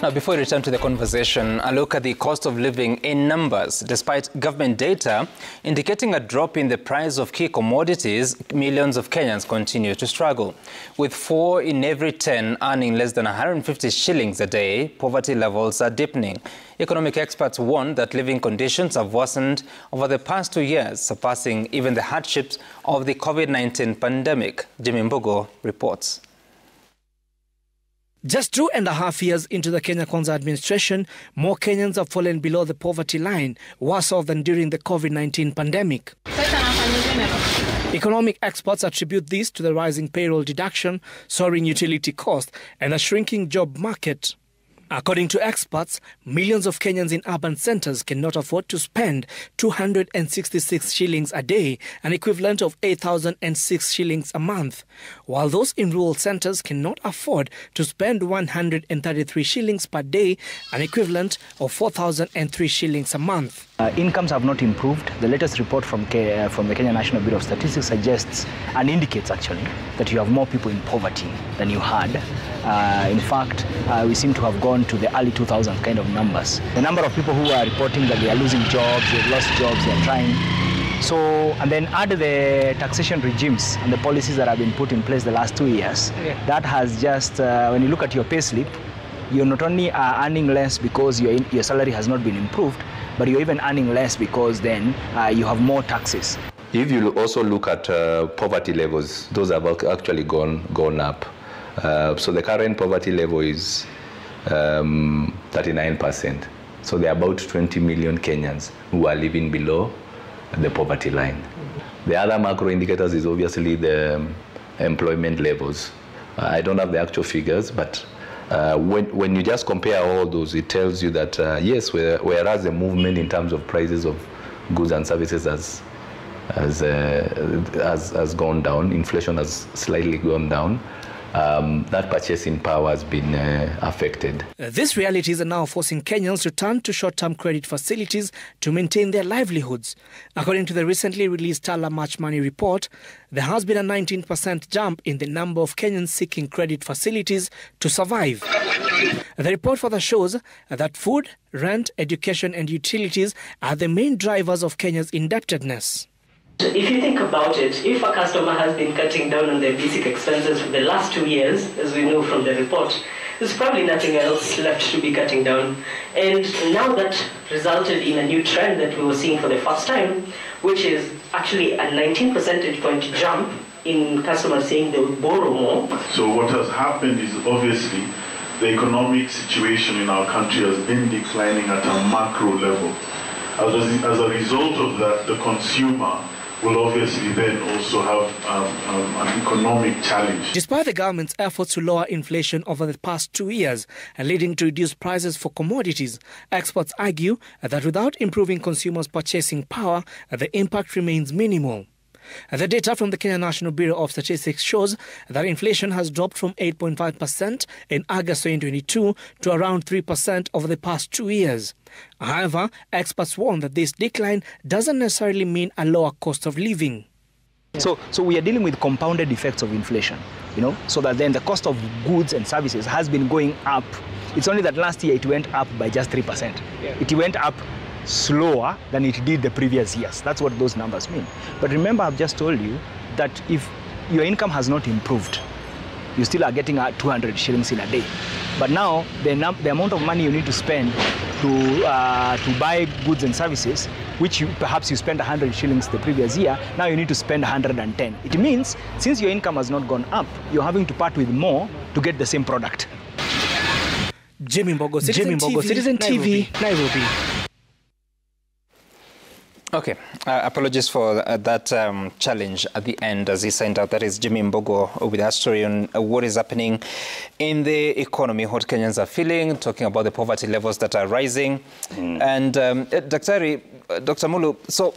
Now, before we return to the conversation, a look at the cost of living in numbers. Despite government data indicating a drop in the price of key commodities, millions of Kenyans continue to struggle. With 4 in every 10 earning less than 150 shillings a day, poverty levels are deepening. Economic experts warn that living conditions have worsened over the past 2 years, surpassing even the hardships of the COVID-19 pandemic. Jimmy Mbogo reports. Just 2.5 years into the Kenya Kwanza administration, more Kenyans have fallen below the poverty line, worse off than during the COVID-19 pandemic. Economic experts attribute this to the rising payroll deduction, soaring utility costs, and a shrinking job market. According to experts, millions of Kenyans in urban centers cannot afford to spend 266 shillings a day, an equivalent of 8,006 shillings a month, while those in rural centers cannot afford to spend 133 shillings per day, an equivalent of 4,003 shillings a month. Incomes have not improved. The latest report from the Kenya National Bureau of Statistics suggests and indicates actually that you have more people in poverty than you had. In fact, we seem to have gone to the early 2000s kind of numbers. The number of people who are reporting that they are losing jobs, they've lost jobs, they're trying. So, and then add the taxation regimes and the policies that have been put in place the last 2 years. That has just, when you look at your pay slip, you're not only earning less because your salary has not been improved, but you're even earning less because then you have more taxes. If you also look at poverty levels, those have actually gone up. So the current poverty level is 39%. So there are about 20 million Kenyans who are living below the poverty line. The other macro indicators is obviously the employment levels. I don't have the actual figures, but when you just compare all those, it tells you that yes, whereas the movement in terms of prices of goods and services has gone down, inflation has slightly gone down, that purchasing power has been affected. These realities are now forcing Kenyans to turn to short-term credit facilities to maintain their livelihoods. According to the recently released Tala March Money report, there has been a 19% jump in the number of Kenyans seeking credit facilities to survive. The report further shows that food, rent, education and utilities are the main drivers of Kenya's indebtedness. If you think about it, if a customer has been cutting down on their basic expenses for the last 2 years, as we know from the report, there's probably nothing else left to be cutting down. And now that resulted in a new trend that we were seeing for the first time, which is actually a 19 percentage point jump in customers saying they will borrow more. So what has happened is obviously the economic situation in our country has been declining at a macro level. As a result of that, the consumer will obviously then also have an economic challenge. Despite the government's efforts to lower inflation over the past 2 years, leading to reduced prices for commodities, experts argue that without improving consumers' purchasing power, the impact remains minimal. The data from the Kenya National Bureau of Statistics shows that inflation has dropped from 8.5% in August 2022 to around 3% over the past 2 years. However, experts warn that this decline doesn't necessarily mean a lower cost of living. So we are dealing with compounded effects of inflation, so that then the cost of goods and services has been going up. It's only that last year it went up by just 3%. It went up slower than it did the previous years. That's what those numbers mean. But remember, I've just told you that if your income has not improved, you still are getting 200 shillings in a day. But now the amount of money you need to spend to buy goods and services, which perhaps you spent 100 shillings the previous year, now you need to spend 110. It means since your income has not gone up, you're having to part with more to get the same product. Jimmy Mbogo, Citizen TV, Nairobi. Okay, apologies for that challenge at the end as he sent out. That is Jimmy Mbogo with our story on what is happening in the economy, what Kenyans are feeling, talking about the poverty levels that are rising. And Dr. Mulu, so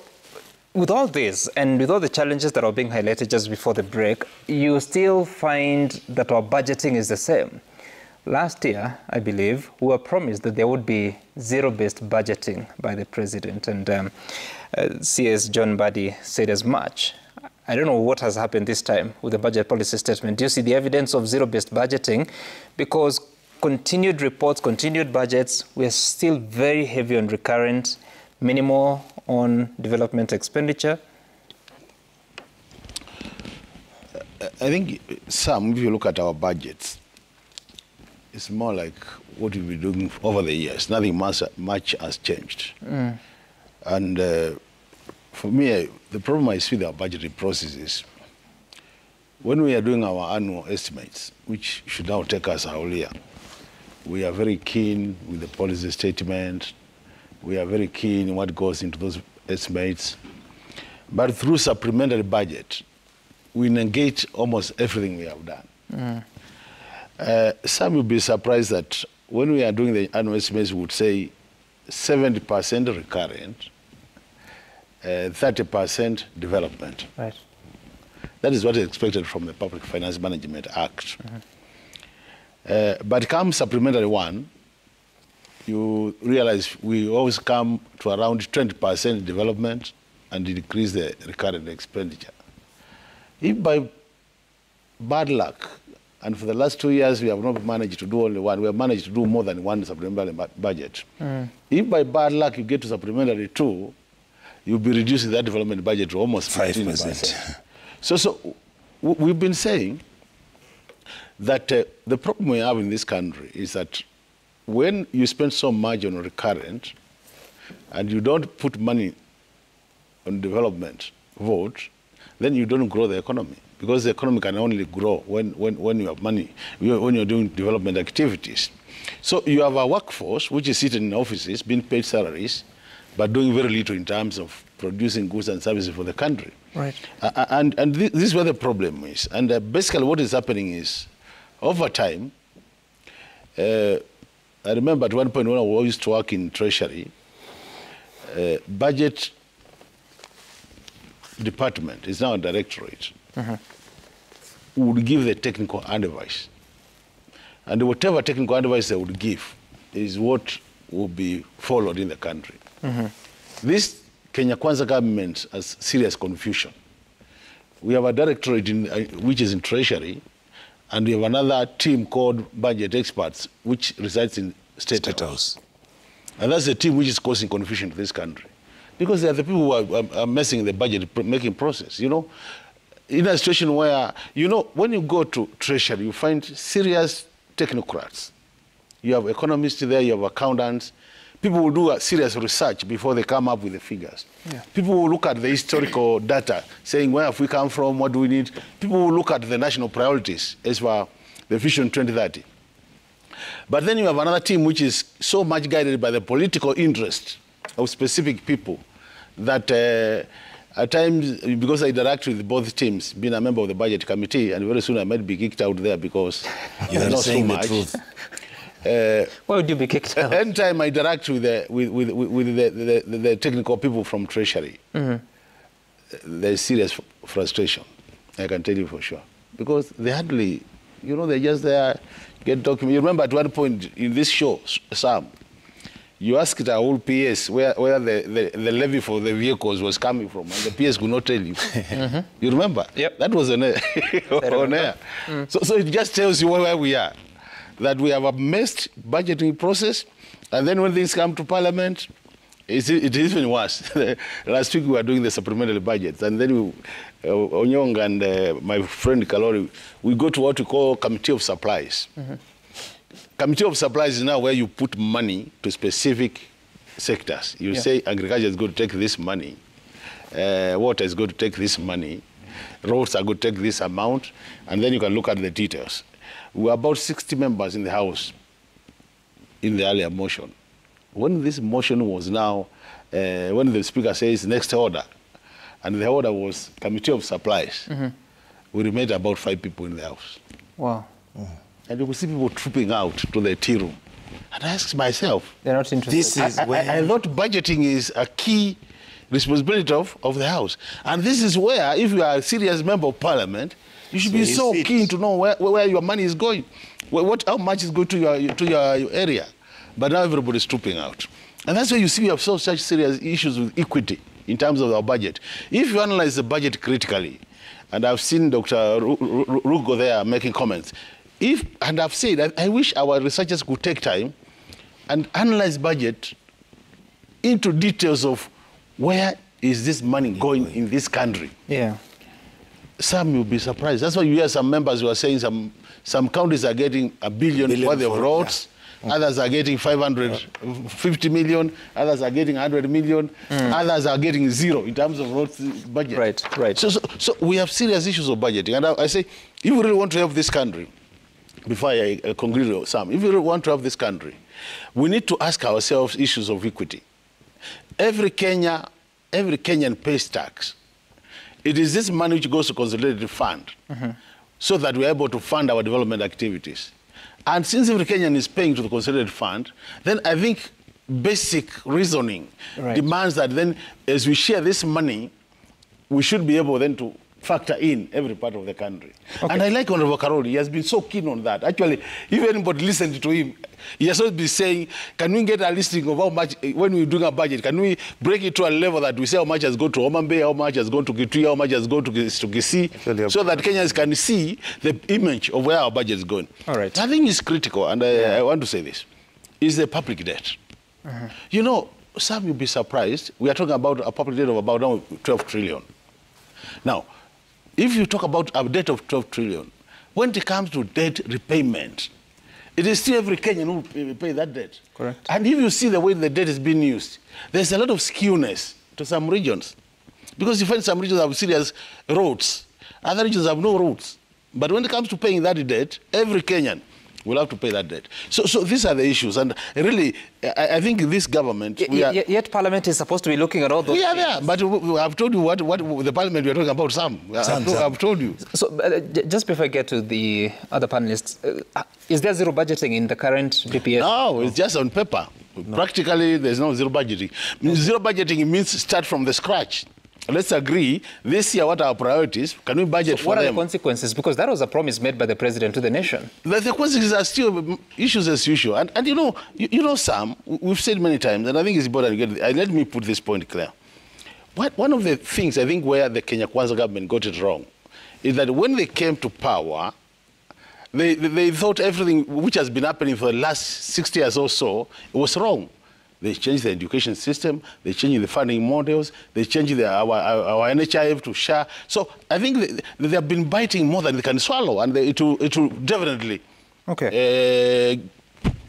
with all this and with all the challenges that are being highlighted just before the break, you still find that our budgeting is the same. Last year, I believe, we were promised that there would be zero-based budgeting by the president, and CS John Mbadi said as much. I don't know what has happened this time with the budget policy statement. Do you see the evidence of zero-based budgeting? Because continued reports, continued budgets, we're still very heavy on recurrent, minimal on development expenditure. I think if you look at our budgets, it's more like what we've been doing over the years. Nothing much has changed. And for me, the problem I see with our budgeting process is when we are doing our annual estimates, which should now take us a whole year, we are very keen with the policy statement. We are very keen in what goes into those estimates. But through supplementary budget, we negate almost everything we have done. Some will be surprised that when we are doing the annual estimates, we would say 70% recurrent, 30% development. Right. That is what is expected from the Public Finance Management Act. But come supplementary one, you realize we always come to around 20% development and decrease the recurrent expenditure. If by bad luck, and for the last 2 years we have not managed to do only one, we have managed to do more than one supplementary budget. If by bad luck you get to supplementary 2, you'll be reducing that development budget to almost 15%. So we've been saying that the problem we have in this country is that when you spend so much on recurrent and you don't put money on development vote, then you don't grow the economy, because the economy can only grow when you have money, when you're doing development activities. So you have a workforce which is sitting in offices, being paid salaries, but doing very little in terms of producing goods and services for the country. Right. And this is where the problem is. And basically what is happening is, over time, I remember at one point when I used to work in Treasury, budget department is now a directorate, would give the technical advice. And whatever technical advice they would give is what will be followed in the country. This Kenya Kwanza government has serious confusion. We have a directorate which is in Treasury, and we have another team called Budget Experts, which resides in State House. And that's the team which is causing confusion to this country, because they are the people who are messing the budget-making process. You know, in a situation where, you know, when you go to Treasury, you find serious technocrats. You have economists there, you have accountants. People will do a serious research before they come up with the figures. People will look at the historical data, saying, where have we come from, what do we need? People will look at the national priorities as for the Vision 2030. But then you have another team which is so much guided by the political interest of specific people that at times, because I interact with both teams, being a member of the budget committee, and very soon I might be kicked out there because you're not saying the truth. Why would you be kicked out? Anytime I interact with the technical people from Treasury, there's serious frustration, I can tell you for sure. Because they hardly, you know, they're just there, get documents. You remember at one point in this show, Sam, you asked our old PS where the levy for the vehicles was coming from, and the PS could not tell you. You remember? Yep. That was on air. On air. So it just tells you where we are. That we have a messed budgeting process, and then when things come to Parliament, it is even worse. Last week we were doing the supplementary budgets, and then Onyong and my friend Kalori, we go to what we call Committee of Supplies. Committee of Supplies is now where you put money to specific sectors. You say agriculture is going to take this money, water is going to take this money, roads are going to take this amount, and then you can look at the details. We were about 60 members in the House in the earlier motion. When this motion was now, when the Speaker says next order, and the order was Committee of Supplies, we remained about 5 people in the House. Wow. And you could see people trooping out to the tea room. And I asked myself, they're not interested. I thought budgeting is a key responsibility of the House. And this is where, if you are a serious member of Parliament, you should be so keen to know where your money is going, how much is going to your area. But now everybody's trooping out. And that's why you see we have such serious issues with equity in terms of our budget. If you analyze the budget critically, and I've seen Dr. Ruto there making comments, and I've said, I wish our researchers could take time and analyze budget into details of where is this money going in this country. Yeah. Some will be surprised. That's why you hear some members who are saying some counties are getting $1 billion worth of roads, others are getting 550 million, others are getting 100 million, others are getting zero in terms of roads budget. Right, right. So we have serious issues of budgeting. And I say, if we really want to help this country, before I conclude, Sam, if we really want to help this country, we need to ask ourselves issues of equity. Every Kenyan pays tax. It is this money which goes to consolidated fund so that we're able to fund our development activities. And since every Kenyan is paying to the consolidated fund, then I think basic reasoning demands that then as we share this money, we should be able then to factor in every part of the country. Okay. And I like Honorable Karoli. He has been so keen on that. Actually, if anybody listened to him, he has always been saying, can we get a listing of how much, when we're doing a budget, can we break it to a level that we say how much has gone to Homa Bay, how much has gone to Kitui, how much has gone to Kisii, so that Kenyans can see the image of where our budget is going. All right. I think it's critical, and I want to say this, is the public debt. You know, some will be surprised. We are talking about a public debt of about now 12 trillion. Now, if you talk about a debt of 12 trillion, when it comes to debt repayment, it is still every Kenyan who will pay that debt. Correct. And if you see the way the debt is being used, there's a lot of skewness to some regions. Because you find some regions have serious roads, other regions have no roads. But when it comes to paying that debt, every Kenyan will have to pay that debt. So these are the issues. And really, I think this government... Yet Parliament is supposed to be looking at all those things. Yeah, but I've told you what the Parliament we're talking about, Sam. I've told you. So just before I get to the other panelists, is there zero budgeting in the current BPF? No, it's just on paper. No. Practically, there's no zero budgeting. Zero budgeting means start from the scratch. Let's agree, this year, what are our priorities? Can we budget for them? What are the consequences? Because that was a promise made by the president to the nation. The consequences are still issues as usual. And you know, Sam, we've said many times, and I think it's important to get, let me put this point clear. One of the things, I think, where the Kenya Kwanza government got it wrong is that when they came to power, they thought everything which has been happening for the last 60 years or so was wrong. They changed the education system, they changed the funding models, they changed our NHIF to SHA. So I think they have been biting more than they can swallow, and it will definitely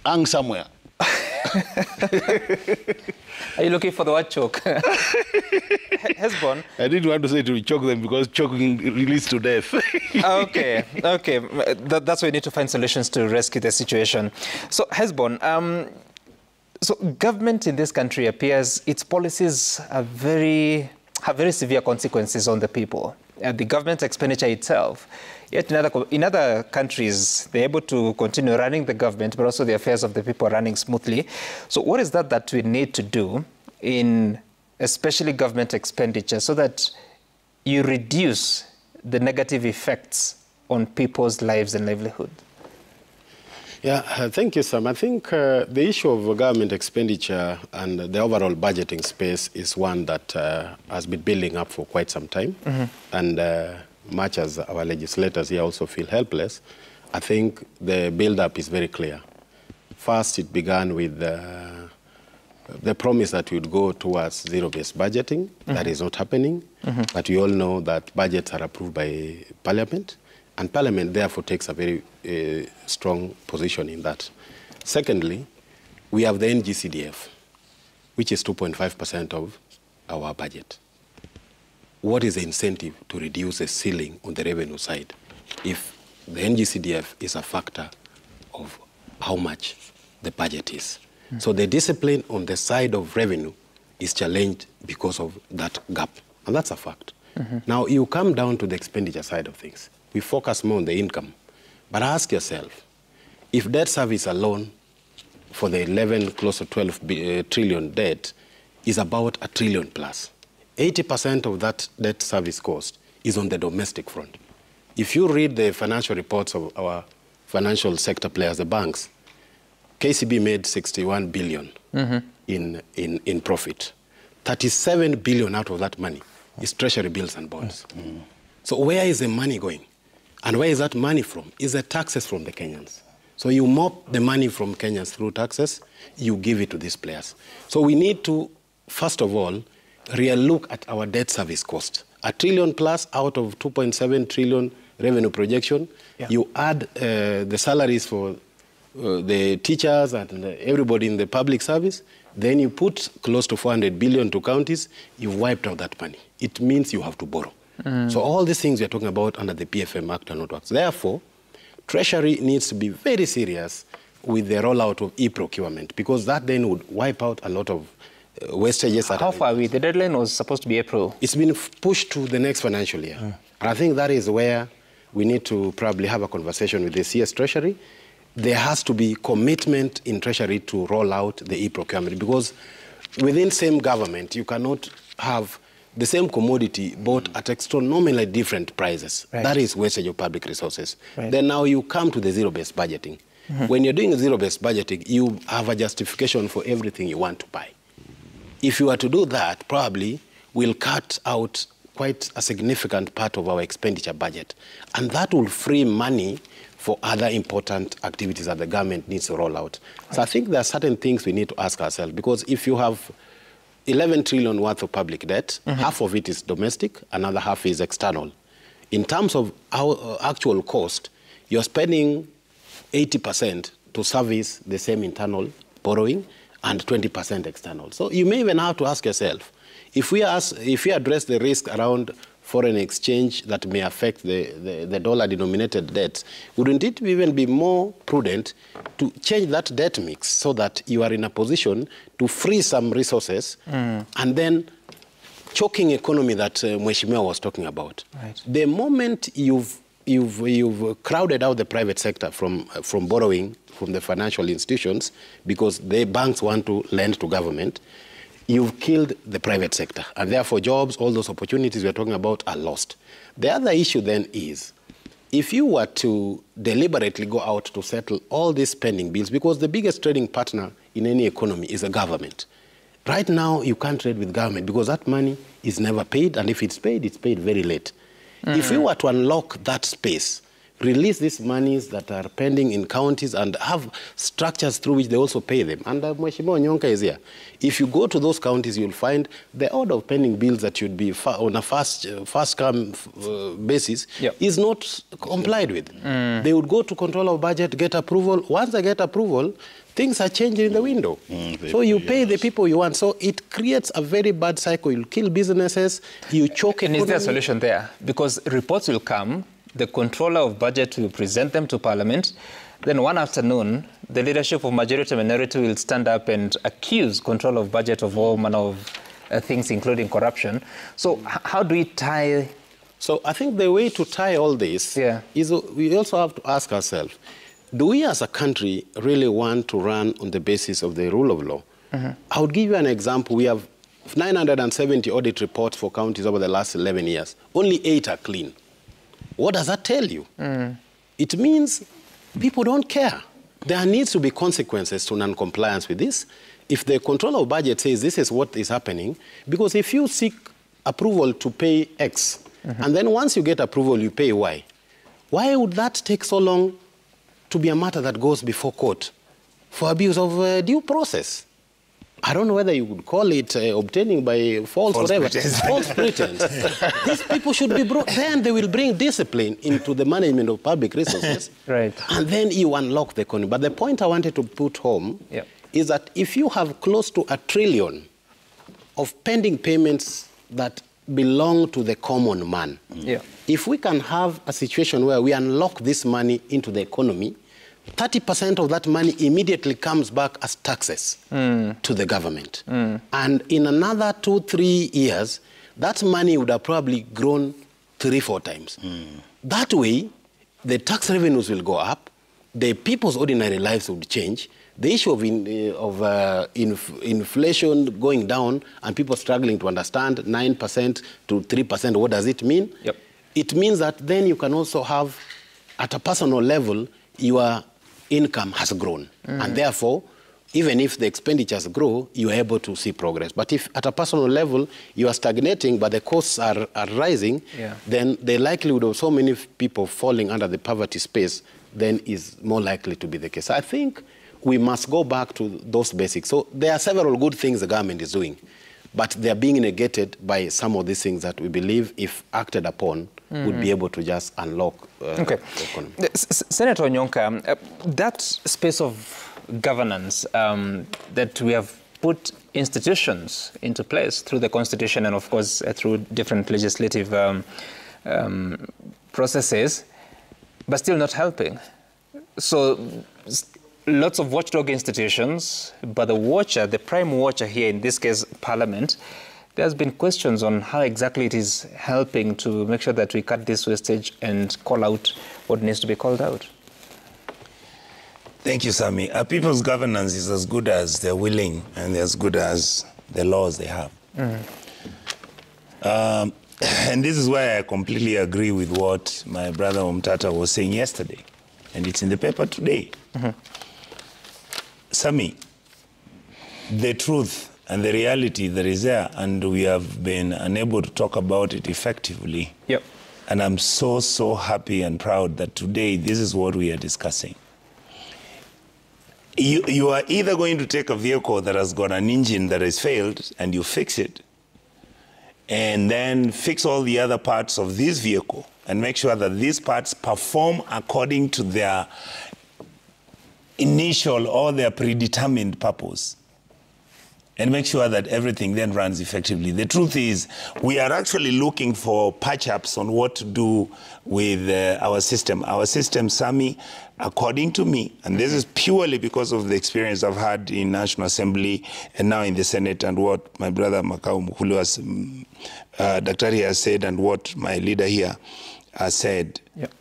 hang somewhere. Are you looking for the word choke? Hesbon? I didn't want to say to choke them because choking leads to death. Okay. That's why we need to find solutions to rescue the situation. So Hesbon, so government in this country appears its policies have very severe consequences on the people. The government expenditure itself. Yet in other countries, they're able to continue running the government, but also the affairs of the people running smoothly. So what is that we need to do in especially government expenditure so that you reduce the negative effects on people's lives and livelihood? Yeah, thank you, Sam. I think the issue of government expenditure and the overall budgeting space is one that has been building up for quite some time. And much as our legislators here also feel helpless, I think the build-up is very clear. First, it began with the promise that we would go towards zero-based budgeting. That is not happening. But we all know that budgets are approved by Parliament. And Parliament, therefore, takes a very strong position in that. Secondly, we have the NGCDF, which is 2.5% of our budget. What is the incentive to reduce the ceiling on the revenue side if the NGCDF is a factor of how much the budget is? So the discipline on the side of revenue is challenged because of that gap, and that's a fact. Now, you come down to the expenditure side of things. We focus more on the income. But ask yourself, if debt service alone for the 11, close to 12 trillion debt is about $1 trillion plus, 80% of that debt service cost is on the domestic front. If you read the financial reports of our financial sector players, the banks, KCB made 61 billion in profit. 37 billion out of that money is treasury bills and bonds. So where is the money going? And where is that money from? Is the taxes from the Kenyans. So you mop the money from Kenyans through taxes, you give it to these players. So we need to, first of all, relook at our debt service cost. $1 trillion plus out of 2.7 trillion revenue projection. You add the salaries for the teachers and everybody in the public service, then you put close to 400 billion to counties, you've wiped out that money. It means you have to borrow. So all these things we are talking about under the PFM Act are not works. Therefore, Treasury needs to be very serious with the rollout of e-procurement, because that then would wipe out a lot of wastages. How far are we? The deadline was supposed to be April. It's been pushed to the next financial year. And I think that is where we need to probably have a conversation with the CS Treasury. There has to be commitment in Treasury to roll out the e-procurement, because within same government, you cannot have the same commodity bought at astronomically different prices. That is wastage of public resources. Then now you come to the zero-based budgeting. When you're doing zero-based budgeting, you have a justification for everything you want to buy. If you are to do that, probably we'll cut out quite a significant part of our expenditure budget. And that will free money for other important activities that the government needs to roll out. So I think there are certain things we need to ask ourselves, because if you have 11 trillion worth of public debt, half of it is domestic, another half is external. In terms of our actual cost, you're spending 80% to service the same internal borrowing and 20% external. So you may even have to ask yourself, if we address the risk around foreign exchange that may affect the dollar-denominated debt, wouldn't it even be more prudent to change that debt mix so that you are in a position to free some resources and then choking economy that Mheshimiwa was talking about? The moment you've crowded out the private sector from borrowing from the financial institutions because the banks want to lend to government, you've killed the private sector. And therefore jobs, all those opportunities we're talking about are lost. The other issue then is, if you were to deliberately go out to settle all these spending bills, because the biggest trading partner in any economy is the government. Right now, you can't trade with government because that money is never paid, and if it's paid very late. If we were to unlock that space, release these monies that are pending in counties and have structures through which they also pay them. And Mheshimiwa Nyonka is here. If you go to those counties, you'll find the order of pending bills that should be on a fast-come basis is not complied with. They would go to control of budget, get approval. Once they get approval, things are changing in the window. So you pay the people you want. So it creates a very bad cycle. You'll kill businesses, you choke economy. And is there a solution there? Because reports will come, the controller of budget will present them to Parliament. Then one afternoon, the leadership of majority and minority will stand up and accuse control of budget of all manner of things, including corruption. So how do we tie? So I think the way to tie all this is we also have to ask ourselves, do we as a country really want to run on the basis of the rule of law? I would give you an example. We have 970 audit reports for counties over the last 11 years. Only 8 are clean. What does that tell you? It means people don't care. There needs to be consequences to non-compliance with this. If the controller of budget says this is what is happening, because if you seek approval to pay X, and then once you get approval, you pay Y, why would that take so long to be a matter that goes before court for abuse of due process? I don't know whether you would call it obtaining by false pretense. False pretense. These people should be brought. Then they will bring discipline into the management of public resources. And then you unlock the economy. But the point I wanted to put home is that if you have close to $1 trillion of pending payments that belong to the common man, if we can have a situation where we unlock this money into the economy, 30% of that money immediately comes back as taxes to the government. And in another 2-3 years, that money would have probably grown 3-4 times. That way, the tax revenues will go up, the people's ordinary lives would change. The issue of inflation going down and people struggling to understand 9% to 3%, what does it mean? Yep. It means that then you can also have, at a personal level, your income has grown. And therefore, even if the expenditures grow, you are able to see progress. But if at a personal level, you are stagnating, but the costs are rising, then the likelihood of so many people falling under the poverty space then is more likely to be the case. I think we must go back to those basics. So there are several good things the government is doing, but they are being negated by some of these things that we believe, if acted upon, would be able to just unlock the economy. Senator Onyonka, that space of governance that we have put institutions into place through the Constitution and, of course, through different legislative processes, but still not helping. So lots of watchdog institutions, but the watcher, the prime watcher here, in this case, Parliament, there's been questions on how exactly it is helping to make sure that we cut this wastage and call out what needs to be called out. Thank you, Sami. Our people's governance is as good as they're willing and as good as the laws they have. And this is why I completely agree with what my brother Omtata was saying yesterday, and it's in the paper today. Sami, the truth and the reality that is there, and we have been unable to talk about it effectively. Yep. And I'm so, so happy and proud that today this is what we are discussing. You are either going to take a vehicle that has got an engine that has failed and you fix it, and then fix all the other parts of this vehicle and make sure that these parts perform according to their initial or their predetermined purpose, and make sure that everything then runs effectively. The truth is, we are actually looking for patch-ups on what to do with our system. Our system, Sami, according to me, and this is purely because of the experience I've had in National Assembly and now in the Senate, and what my brother Makau Mukulu has, Daktari has said, and what my leader here has said. Yep.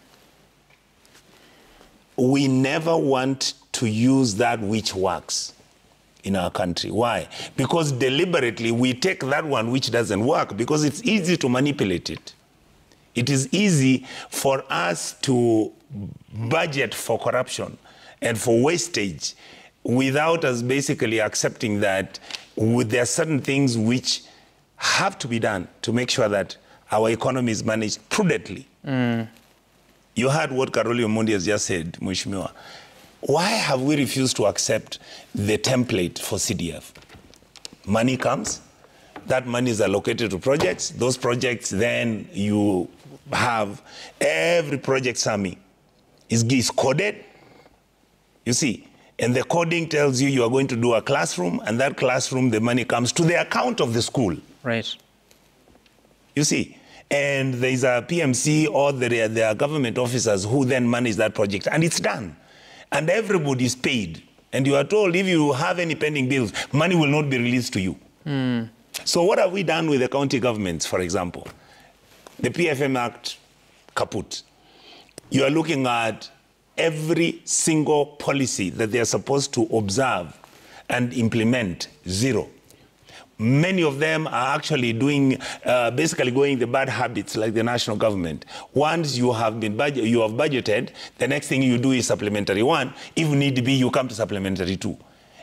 We never want to use that which works in our country. Why? Because deliberately we take that one which doesn't work because it's easy to manipulate it. It is easy for us to budget for corruption and for wastage without us basically accepting that there are certain things which have to be done to make sure that our economy is managed prudently. You heard what Karoli Omondi has just said, Mheshimiwa. Why have we refused to accept the template for CDF? Money comes, that money is allocated to projects. Those projects, then you have every project, Sami, is coded, you see. And the coding tells you you are going to do a classroom, and that classroom, the money comes to the account of the school. Right. You see. And there is a PMC or there are government officers who then manage that project, and it's done. And everybody is paid. And you are told if you have any pending bills, money will not be released to you. So what have we done with the county governments, for example? The PFM Act, kaput. You are looking at every single policy that they are supposed to observe and implement, zero. Many of them are actually doing, basically going the bad habits like the national government. Once you have budgeted, the next thing you do is supplementary one. If need be, you come to supplementary two.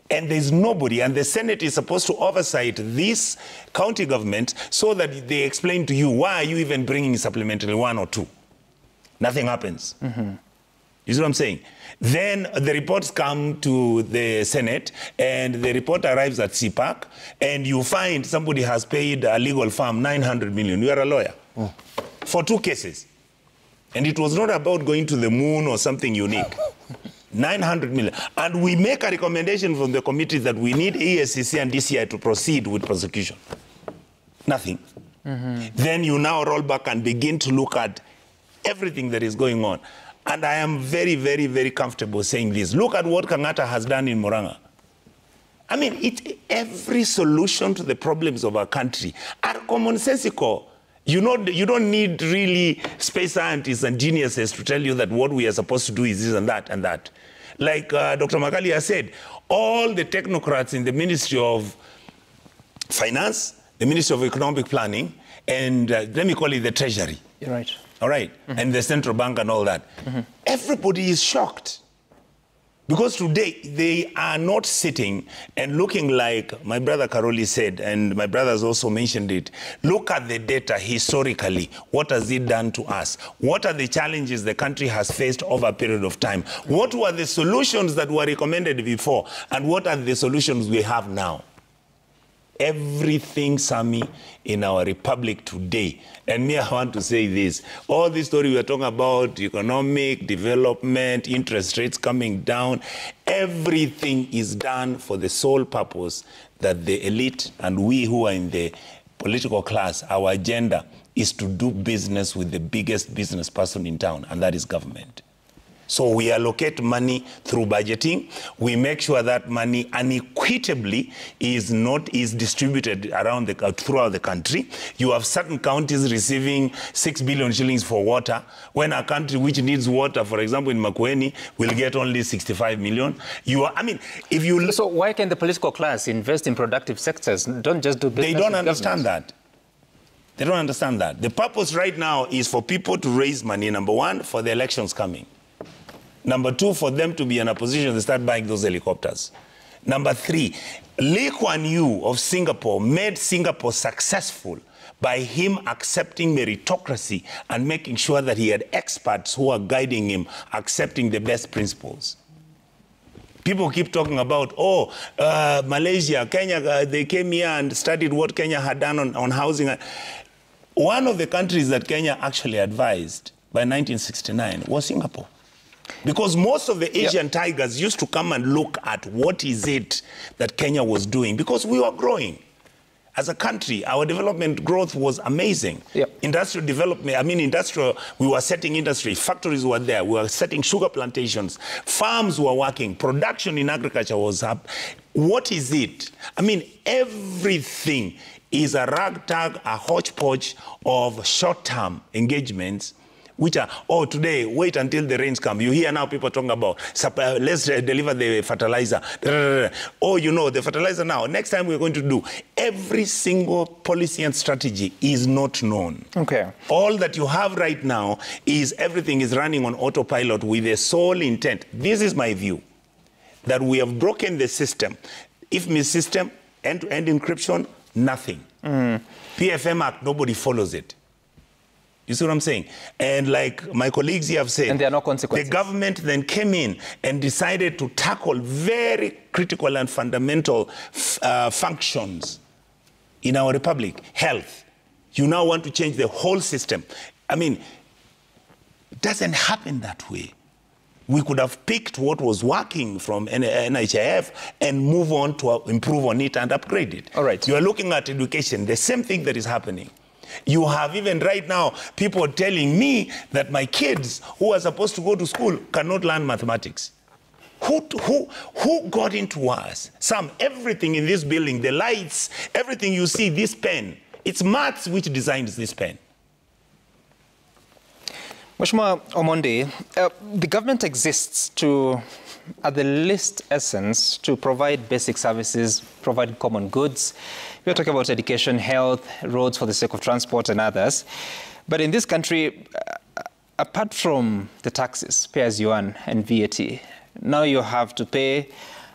And there's nobody, and the Senate is supposed to oversight this county government so that they explain to you, why are you even bringing supplementary one or two? Nothing happens. You see what I'm saying? Then the reports come to the Senate, and the report arrives at CPAC, and you find somebody has paid a legal firm 900 million. You are a lawyer. For 2 cases. And it was not about going to the moon or something unique. 900 million. And we make a recommendation from the committee that we need ESCC and DCI to proceed with prosecution. Nothing. Then you now roll back and begin to look at everything that is going on. And I am very, very, very comfortable saying this. Look at what Kangata has done in Murang'a. I mean, every solution to the problems of our country are commonsensical. You don't need really space scientists and geniuses to tell you that what we are supposed to do is this and that and that. Like Dr. Makali has said, all the technocrats in the Ministry of Finance, the Ministry of Economic Planning, and let me call it the Treasury. You're right. All right, and the central bank and all that. Everybody is shocked. Because today, they are not sitting and looking like my brother Karoli said, and my brothers also mentioned it. Look at the data historically. What has it done to us? What are the challenges the country has faced over a period of time? What were the solutions that were recommended before? And what are the solutions we have now? Everything, Sami, in our republic today. And me, I want to say this. All this story we are talking about, economic development, interest rates coming down, everything is done for the sole purpose that the elite and we who are in the political class, our agenda is to do business with the biggest business person in town, and that is government. So we allocate money through budgeting. We make sure that money unequitably is distributed around throughout the country. You have certain counties receiving 6 billion shillings for water, when a country which needs water, for example, in Makueni, will get only 65 million. So why can the political class invest in productive sectors? Don't just do business. They don't understand that. They don't understand that. The purpose right now is for people to raise money, number one, for the elections coming. Number two, for them to be in a position to start buying those helicopters. Number three, Lee Kuan Yew of Singapore made Singapore successful by him accepting meritocracy and making sure that he had experts who are guiding him, accepting the best principles. People keep talking about, Malaysia, Kenya, they came here and studied what Kenya had done on housing. One of the countries that Kenya actually advised by 1969 was Singapore. Because most of the Asian tigers used to come and look at what is it that Kenya was doing, because we were growing. As a country, our development growth was amazing. Industrial development, we were setting industry, factories were there, we were setting sugar plantations, farms were working, production in agriculture was up. What is it? Everything is a ragtag, a hodgepodge of short-term engagements, which are, today, wait until the rains come. You hear now people talking about, let's deliver the fertilizer. The fertilizer now. Next time we're going to do. Every single policy and strategy is not known. Okay. All that you have right now is everything is running on autopilot with a sole intent. This is my view, that we have broken the system. IFMI system, end-to-end encryption, nothing. PFM Act, nobody follows it. You see what I'm saying? And like my colleagues here have said, and there are no consequences. The government then came in and decided to tackle very critical and fundamental functions in our republic. Health. You now want to change the whole system. It doesn't happen that way. We could have picked what was working from NHIF and move on to improve on it and upgrade it. All right. You are looking at education, the same thing that is happening. You have even right now people telling me that my kids who are supposed to go to school cannot learn mathematics. Who got into us? Everything in this building, the lights, everything you see, this pen, it's maths which designs this pen. Mheshimiwa Omondi, the government exists to, at the least essence, to provide basic services, provide common goods. We're talking about education, health, roads for the sake of transport and others. But in this country, apart from the taxes, pay as you earn and VAT, now you have to pay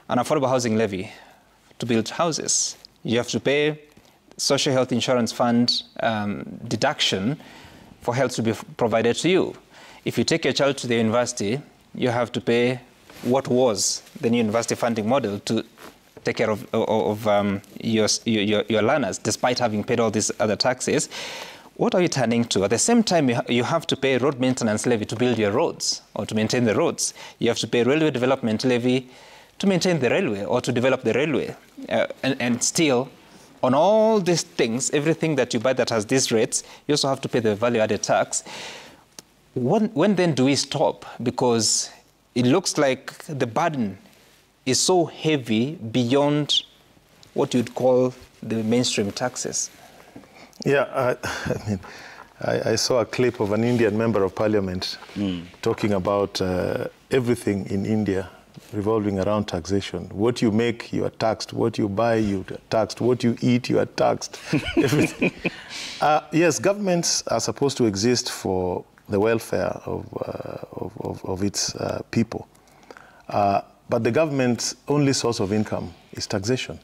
an affordable housing levy to build houses. You have to pay social health insurance fund deduction for health to be provided to you. If you take your child to the university, you have to pay what was the new university funding model to take care of your learners, despite having paid all these other taxes. What are you turning to? At the same time, you have to pay road maintenance levy to build your roads or to maintain the roads. You have to pay railway development levy to maintain the railway or to develop the railway. And still, on all these things, everything that you buy that has these rates, you also have to pay the value-added tax. When then do we stop? Because it looks like the burden is so heavy beyond what you'd call the mainstream taxes. Yeah, I mean, I saw a clip of an Indian member of parliament talking about everything in India revolving around taxation. What you make, you are taxed. What you buy, you are taxed. What you eat, you are taxed. Everything. Yes, governments are supposed to exist for the welfare of its people. But the government's only source of income is taxation.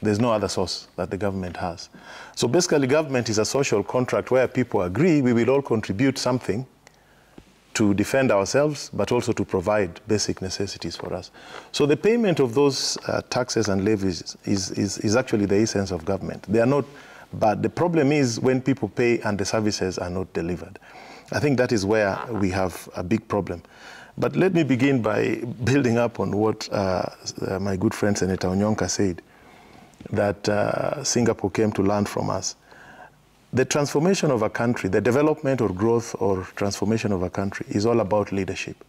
There's no other source that the government has. So basically, government is a social contract where people agree we will all contribute something to defend ourselves, but also to provide basic necessities for us. So the payment of those taxes and levies is actually the essence of government. They are not bad. The problem is when people pay and the services are not delivered. I think that is where we have a big problem. But let me begin by building up on what my good friend Senator Onyonka said, that Singapore came to learn from us. The transformation of a country, the development or growth or transformation of a country is all about leadership.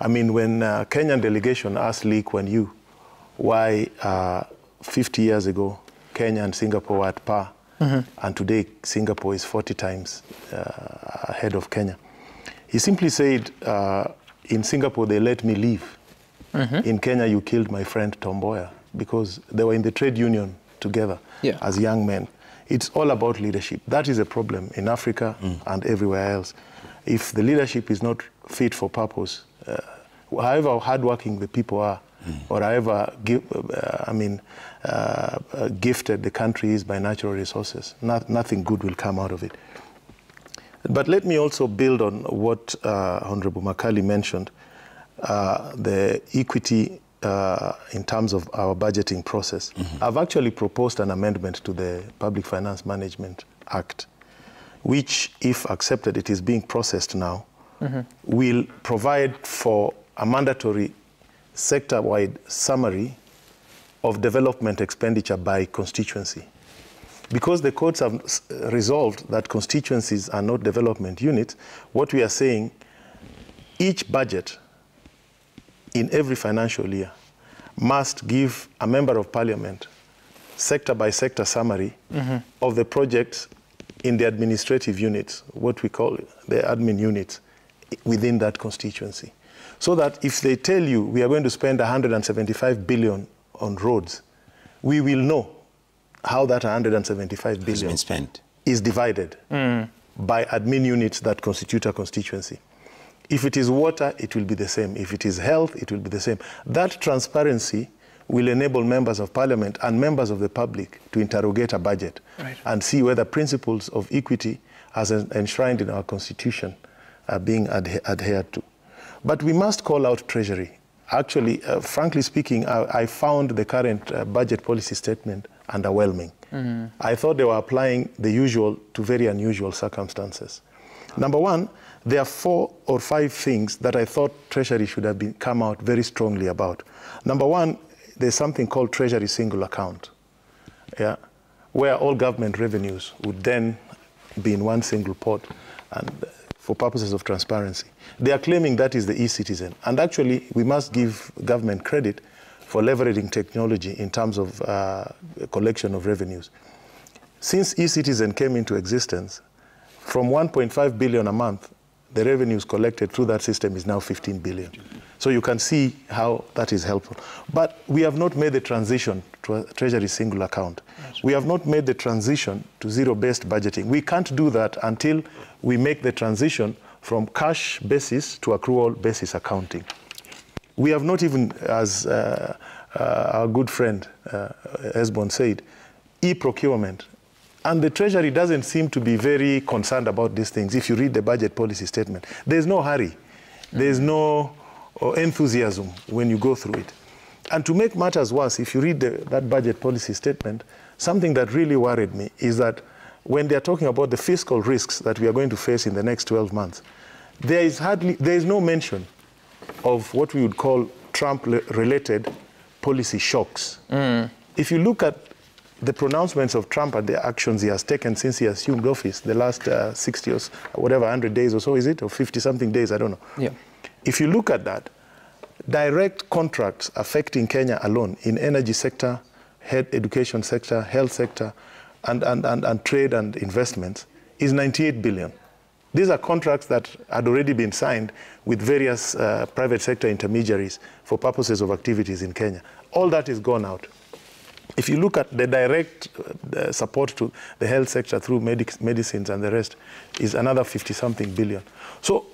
I mean, when Kenyan delegation asked Lee Kuan Yew why 50 years ago Kenya and Singapore were at par, and today Singapore is 40 times ahead of Kenya, he simply said, in Singapore they let me leave. In Kenya you killed my friend Tom Mboya, because they were in the trade union together as young men. It's all about leadership. That is a problem in Africa and everywhere else. If the leadership is not fit for purpose, however hardworking the people are, or however gifted the country is by natural resources, nothing good will come out of it. But let me also build on what Honorable Makali mentioned, the equity in terms of our budgeting process. I've actually proposed an amendment to the Public Finance Management Act, which, if accepted, it is being processed now, will provide for a mandatory sector-wide summary of development expenditure by constituency. Because the courts have resolved that constituencies are not development units, what we are saying, each budget in every financial year must give a member of parliament sector-by-sector summary of the projects in the administrative units, what we call the admin units, within that constituency. So that if they tell you we are going to spend 175 billion on roads, we will know how that 175 billion is divided by admin units that constitute a constituency. If it is water, it will be the same. If it is health, it will be the same. That transparency will enable members of parliament and members of the public to interrogate a budget and see whether principles of equity as enshrined in our constitution are being adhered to. But we must call out Treasury. Actually, frankly speaking, I found the current budget policy statement underwhelming. I thought they were applying the usual to very unusual circumstances. Number one, there are 4 or 5 things that I thought Treasury should have come out very strongly about. Number one, there's something called Treasury Single Account, where all government revenues would then be in one single pot and for purposes of transparency. They are claiming that is the e-citizen. And actually, we must give government credit for leveraging technology in terms of collection of revenues. Since e-citizen came into existence, from 1.5 billion a month, the revenues collected through that system is now 15 billion. So you can see how that is helpful. But we have not made the transition to a Treasury single account. We have not made the transition to zero-based budgeting. We can't do that until we make the transition from cash basis to accrual basis accounting. We have not even, as our good friend Esbon said, e-procurement. And the Treasury doesn't seem to be very concerned about these things. If you read the budget policy statement, there's no hurry. There's no enthusiasm when you go through it. And to make matters worse, if you read that budget policy statement, something that really worried me is that when they're talking about the fiscal risks that we are going to face in the next 12 months, there is no mention of what we would call Trump-related policy shocks. If you look at the pronouncements of Trump and the actions he has taken since he assumed office, the last 60 or whatever, 100 days or so, is it? Or 50-something days, I don't know. Yeah. If you look at that, direct contracts affecting Kenya alone in energy sector, education sector, health sector, and trade and investments is 98 billion. These are contracts that had already been signed with various private sector intermediaries for purposes of activities in Kenya. All that is gone out. If you look at the direct support to the health sector through medicines and the rest, is another 50-something billion. So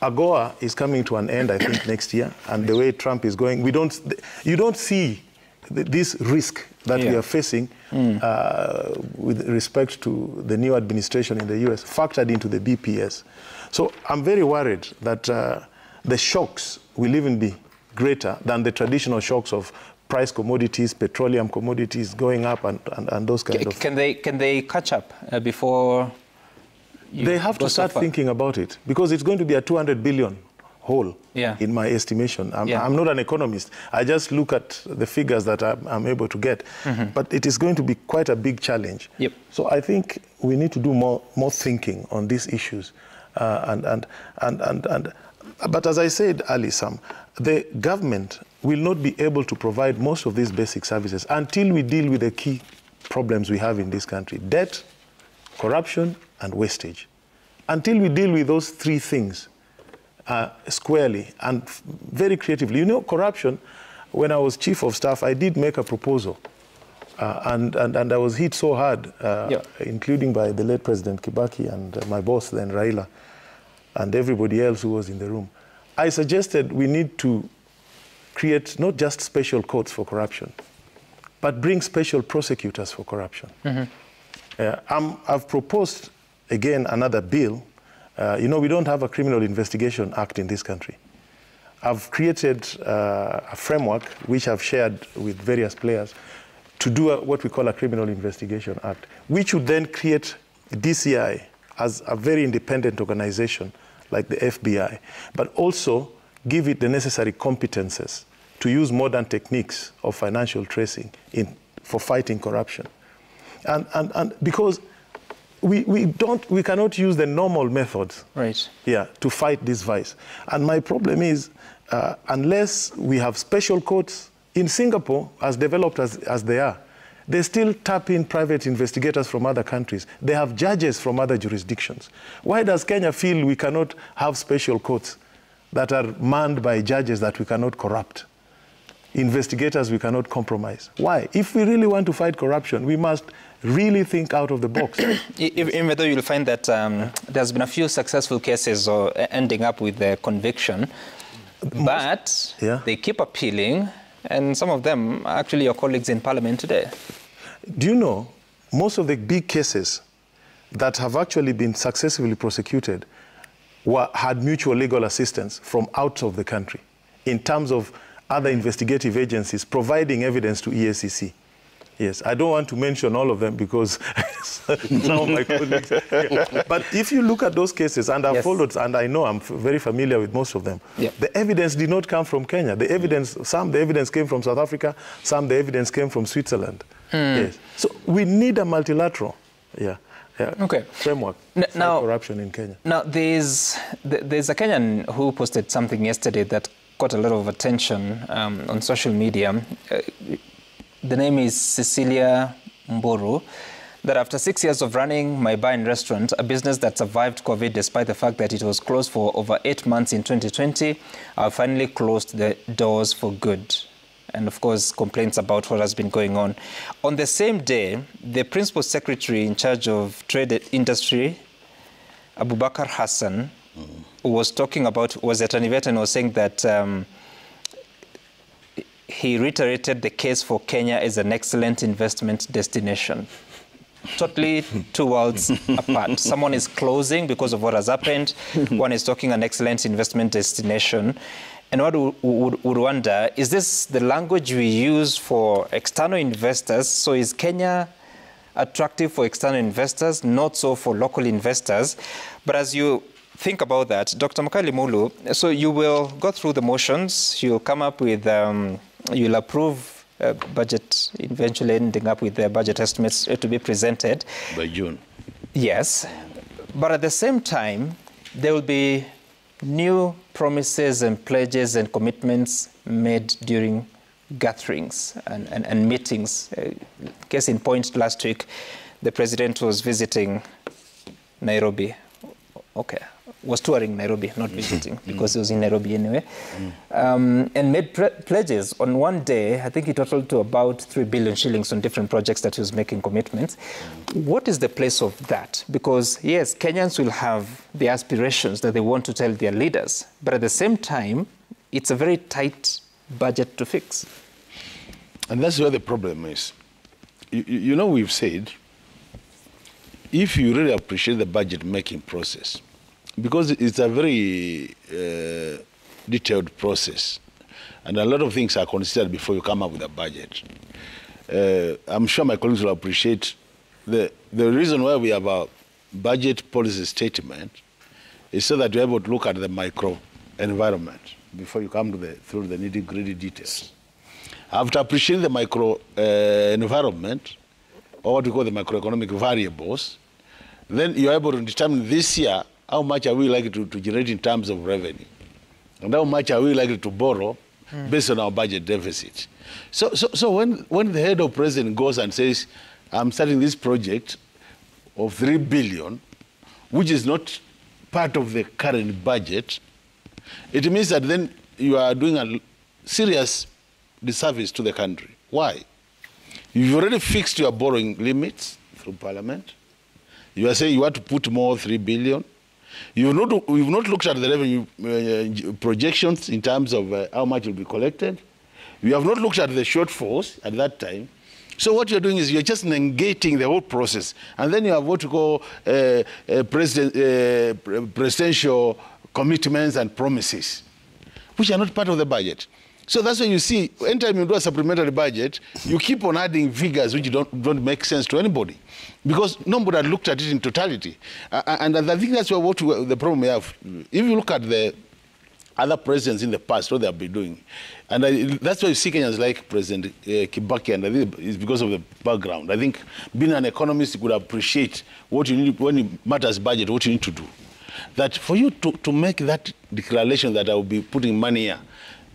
AGOA is coming to an end, I think, next year. And the way Trump is going, you don't see this risk that we are facing with respect to the new administration in the US factored into the BPS. So I'm very worried that the shocks will even be greater than the traditional shocks of price commodities, petroleum commodities going up and those kind of... Can they catch up before they have to start thinking about it, because it's going to be a 200 billion hole, in my estimation. I'm not an economist. I just look at the figures that I'm able to get. But it is going to be quite a big challenge. So I think we need to do more thinking on these issues. But as I said earlier, Sam, the government will not be able to provide most of these basic services until we deal with the key problems we have in this country: debt, corruption, and wastage. Until we deal with those three things squarely and very creatively. You know, corruption, when I was chief of staff, I did make a proposal. And I was hit so hard, including by the late President Kibaki and my boss then, Raila, and everybody else who was in the room. I suggested we need to create not just special courts for corruption, but bring special prosecutors for corruption. I've proposed, again, another bill. You know, we don't have a Criminal Investigation Act in this country. I've created a framework, which I've shared with various players, to do what we call a Criminal Investigation Act, which would then create DCI as a very independent organization like the FBI, but also give it the necessary competences to use modern techniques of financial tracing for fighting corruption. And because we cannot use the normal methods to fight this vice. And my problem is, unless we have special courts in Singapore, as developed as they are, they still tap in private investigators from other countries. They have judges from other jurisdictions. Why does Kenya feel we cannot have special courts that are manned by judges that we cannot corrupt, investigators we cannot compromise? Why? If we really want to fight corruption, we must really think out of the box. Even though you'll find that there's been a few successful cases ending up with a conviction, but they keep appealing, and some of them are actually your colleagues in Parliament today. Do you know, most of the big cases that have actually been successfully prosecuted had mutual legal assistance from out of the country in terms of other investigative agencies providing evidence to EACC. Yes, I don't want to mention all of them because some of my colleagues. But if you look at those cases, and I've followed, and I know I'm very familiar with most of them, the evidence did not come from Kenya. The evidence, the evidence came from South Africa, the evidence came from Switzerland. Yes. So we need a multilateral framework for corruption in Kenya. Now, there's a Kenyan who posted something yesterday that got a lot of attention on social media. The name is Cecilia Mburu, that after 6 years of running my bar and restaurant, a business that survived COVID despite the fact that it was closed for over 8 months in 2020, I finally closed the doors for good. And of course, complaints about what has been going on. On the same day, the principal secretary in charge of trade industry, Abubakar Hassan, was talking about, was at an event and was saying that he reiterated the case for Kenya as an excellent investment destination. Totally two worlds apart. Someone is closing because of what has happened. One is talking an excellent investment destination. And what would wonder, is this the language we use for external investors? So is Kenya attractive for external investors, not so for local investors? But as you think about that, Dr. Makali Mulu, so you will go through the motions, you'll come up with, you'll approve budget, eventually ending up with the budget estimates to be presented. By June. Yes. But at the same time, there will be new promises and pledges and commitments made during gatherings and meetings. Case in point, last week, the president was visiting Nairobi. Okay, was touring Nairobi, not visiting, because he was in Nairobi anyway, and made pledges on one day. I think he totaled to about 3 billion shillings on different projects that he was making commitments. What is the place of that? Because, yes, Kenyans will have the aspirations that they want to tell their leaders, but at the same time, it's a very tight budget to fix. And that's where the problem is. You know, we've said, if you really appreciate the budget-making process, because it's a very detailed process, and a lot of things are considered before you come up with a budget. I'm sure my colleagues will appreciate the reason why we have a budget policy statement is so that you're able to look at the micro environment before you come to through the nitty-gritty details. After appreciating the micro environment, or what we call the macroeconomic variables, then you're able to determine this year how much are we likely to generate in terms of revenue, and how much are we likely to borrow based on our budget deficit. So when the head of president goes and says, I'm starting this project of 3 billion, which is not part of the current budget, it means that then you are doing a serious disservice to the country. Why? You've already fixed your borrowing limits through Parliament. You are saying you want to put more 3 billion. We've not looked at the revenue projections in terms of how much will be collected. We have not looked at the shortfalls at that time. So what you're doing is you're just negating the whole process. And then you have what you call presidential commitments and promises, which are not part of the budget. So that's why you see, anytime you do a supplementary budget, you keep on adding figures which don't make sense to anybody, because nobody had looked at it in totality. And I think that's the problem we have. If you look at the other presidents in the past, what they have been doing, and that's why you see Kenyans like President Kibaki, and I think it's because of the background. I think being an economist, you could appreciate what you need when it matters budget, what you need to do. That for you to make that declaration that I will be putting money here,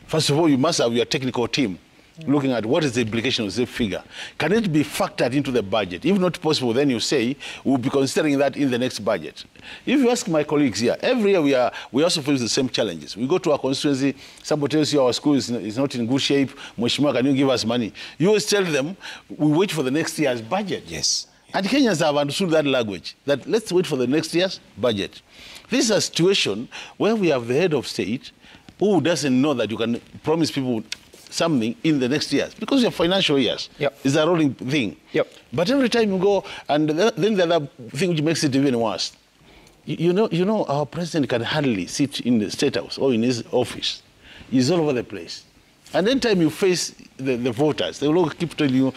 first of all, you must have your technical team looking at what is the implication of this figure. Can it be factored into the budget? If not possible, then you say, we'll be considering that in the next budget. If you ask my colleagues here, every year we also face the same challenges. We go to our constituency, somebody tells you our school is not in good shape, Mheshimiwa, can you give us money? You always tell them, we wait for the next year's budget. Yes. And Kenyans have understood that language, that let's wait for the next year's budget. This is a situation where we have the head of state who doesn't know that you can promise people something in the next years, because your financial years is a rolling thing. But every time you go, and then the other thing which makes it even worse, you know, our president can hardly sit in the State House or in his office. He's all over the place. And then time you face the voters, they will all keep telling you,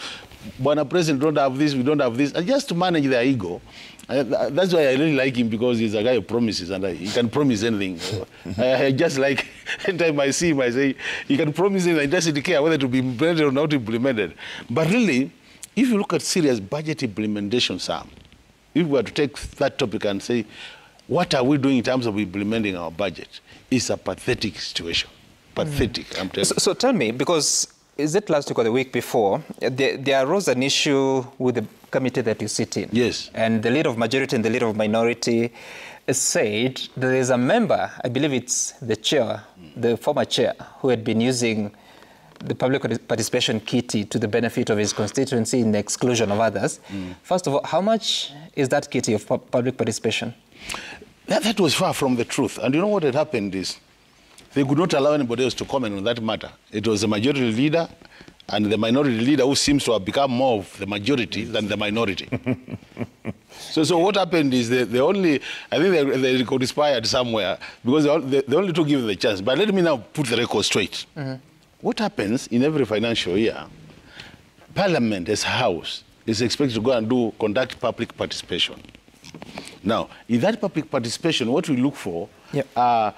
Bwana President, we don't have this, we don't have this, and just to manage their ego. That's why I really like him, because he's a guy who promises, and he can promise anything. I just like, every time I see him, I say, he can promise anything, he doesn't care whether to be implemented or not implemented. But really, if you look at serious budget implementation, Sam, if we were to take that topic and say, what are we doing in terms of implementing our budget? It's a pathetic situation. Pathetic, I'm telling you. So tell me, because is it last week or the week before, there arose an issue with the committee that you sit in. Yes. And the leader of majority and the leader of minority said there is a member, I believe it's the chair, the former chair, who had been using the public participation kitty to the benefit of his constituency in the exclusion of others. First of all, how much is that kitty of public participation? That was far from the truth. And you know what had happened is, they could not allow anybody else to comment on that matter. It was the majority leader and the minority leader who seems to have become more of the majority than the minority. So what happened is I think they conspired somewhere, because they only took him the chance. But let me now put the record straight. What happens in every financial year, Parliament as House is expected to go and conduct public participation. Now, in that public participation, what we look for are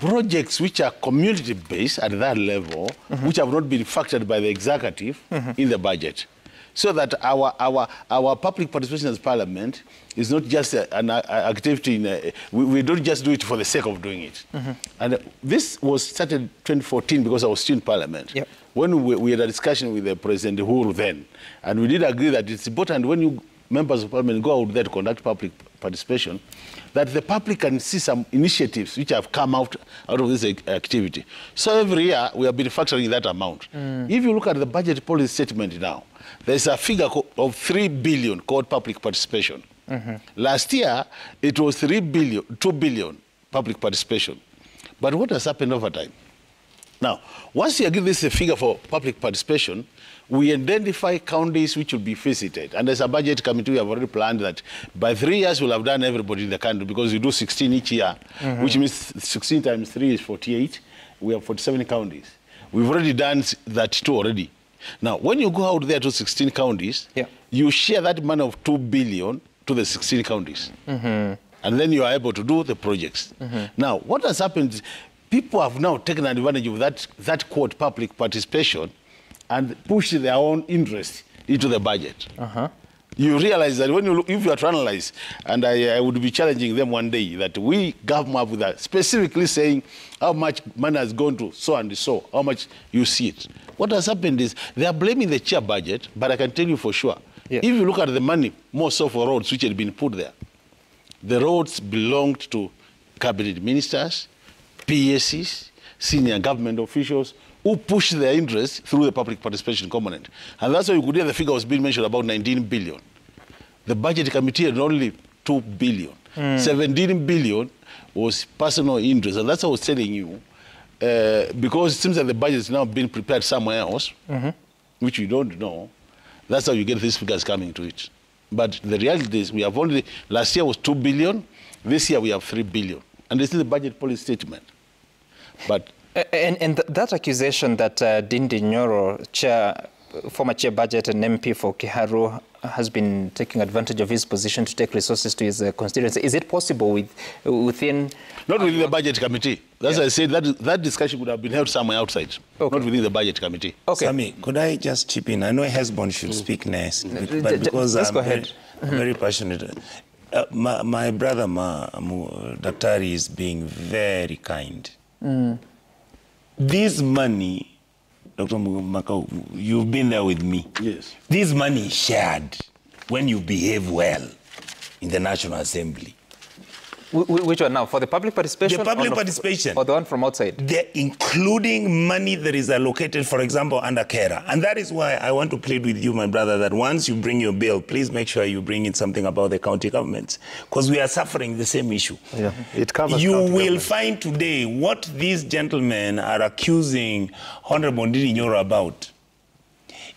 projects which are community-based at that level, which have not been factored by the executive in the budget. So that our public participation as Parliament is not just an activity, we don't just do it for the sake of doing it. And this was started in 2014 because I was still in Parliament. When we had a discussion with the President Uhuru then, and we did agree that it's important when you members of parliament go out there to conduct public participation, that the public can see some initiatives which have come out of this activity. So every year we have been factoring that amount. If you look at the budget policy statement now, there's a figure of 3 billion called public participation. Last year, it was 2 billion public participation. But what has happened over time? Now, once you give this a figure for public participation, we identify counties which will be visited. And as a budget committee, we have already planned that by 3 years, we'll have done everybody in the country because we do 16 each year, which means 16 times 3 is 48. We have 47 counties. We've already done that too already. Now, when you go out there to 16 counties, you share that money of 2 billion to the 16 counties. And then you are able to do the projects. Now, what has happened is people have now taken advantage of that quote public participation and pushed their own interest into the budget. You realize that when you look, if you are to analyze, and I would be challenging them one day, that we come up with that, specifically saying how much money has gone to so and so, how much you see it. What has happened is they are blaming the chair budget, but I can tell you for sure, if you look at the money, more so for roads which had been put there, the roads belonged to cabinet ministers, PSCs, senior government officials, who pushed their interests through the public participation component. And that's why you could hear the figure was being mentioned about 19 billion. The budget committee had only 2 billion. 17 billion was personal interest. And that's what I was telling you, because it seems that the budget is now being prepared somewhere else, which we don't know. That's how you get these figures coming to it. But the reality is we have only, last year was 2 billion, this year we have 3 billion. And this is the budget policy statement. But And that accusation that Dindi Nyoro, former chair budget and MP for Kiharu, has been taking advantage of his position to take resources to his constituency, is it possible within... Not within the budget committee. That's why I said that discussion would have been held somewhere outside, not within the budget committee. Sami, could I just chip in? I know Hesbon should speak next, but because I'm very passionate. My brother, Daktari, is being very kind. This money, Dr. Makau, you've been there with me. Yes. This money is shared when you behave well in the National Assembly. Which one now? For the public participation? The public participation. Or the one from outside? They're including money that is allocated, for example, under CARA. And that is why I want to plead with you, my brother, that once you bring your bill, please make sure you bring in something about the county governments. Because we are suffering the same issue. It covers you will find today what these gentlemen are accusing Honorable Dindi Nyoro about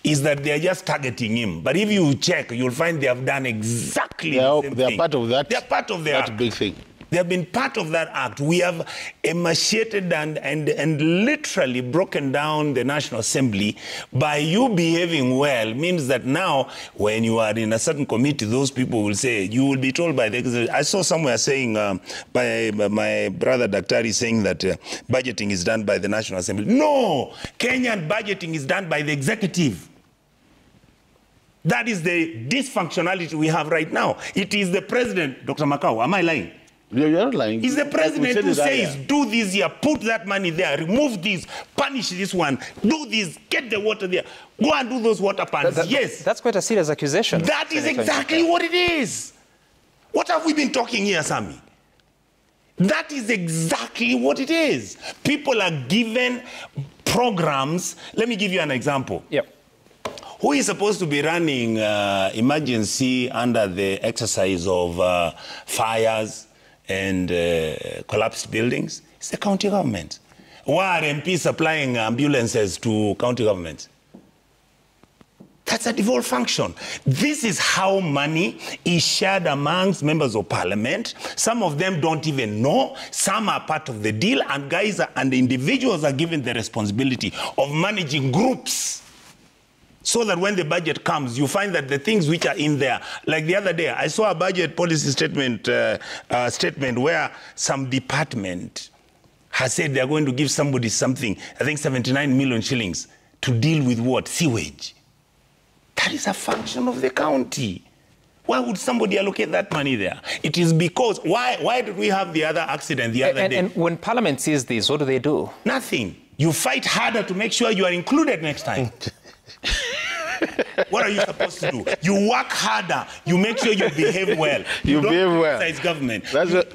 is that they are just targeting him. But if you check, you'll find they have done exactly the same thing. They are part of that. They are part of that big thing. They have been part of that act. We have emaciated and literally broken down the National Assembly. By you behaving well means that now, when you are in a certain committee, those people will say, you will be told by the... I saw somewhere saying, by my brother Daktari saying that budgeting is done by the National Assembly. No! Kenyan budgeting is done by the executive. That is the dysfunctionality we have right now. It is the president, Dr. Makau, am I lying? You're not lying. It's the president who says, do this here, put that money there, remove this, punish this one, do this, get the water there, go and do those water pans. Yes. That's quite a serious accusation. That is exactly what it is. What have we been talking here, Sami? That is exactly what it is. People are given programs. Let me give you an example. Who is supposed to be running emergency under the exercise of fires and collapsed buildings? It's the county government. Why are MPs supplying ambulances to county governments? That's a devolved function. This is how money is shared amongst members of parliament. Some of them don't even know. Some are part of the deal, and guys and individuals are given the responsibility of managing groups. So that when the budget comes, you find that the things which are in there, like the other day, I saw a budget policy statement where some department has said they're going to give somebody something, I think 79 million shillings, to deal with what? Sewage. That is a function of the county. Why would somebody allocate that money there? It is because, why did we have the other accident the other day? And when Parliament sees this, what do they do? Nothing. You fight harder to make sure you are included next time. what are you supposed to do? You work harder. You make sure you behave well. You behave well. Criticize government. That's what.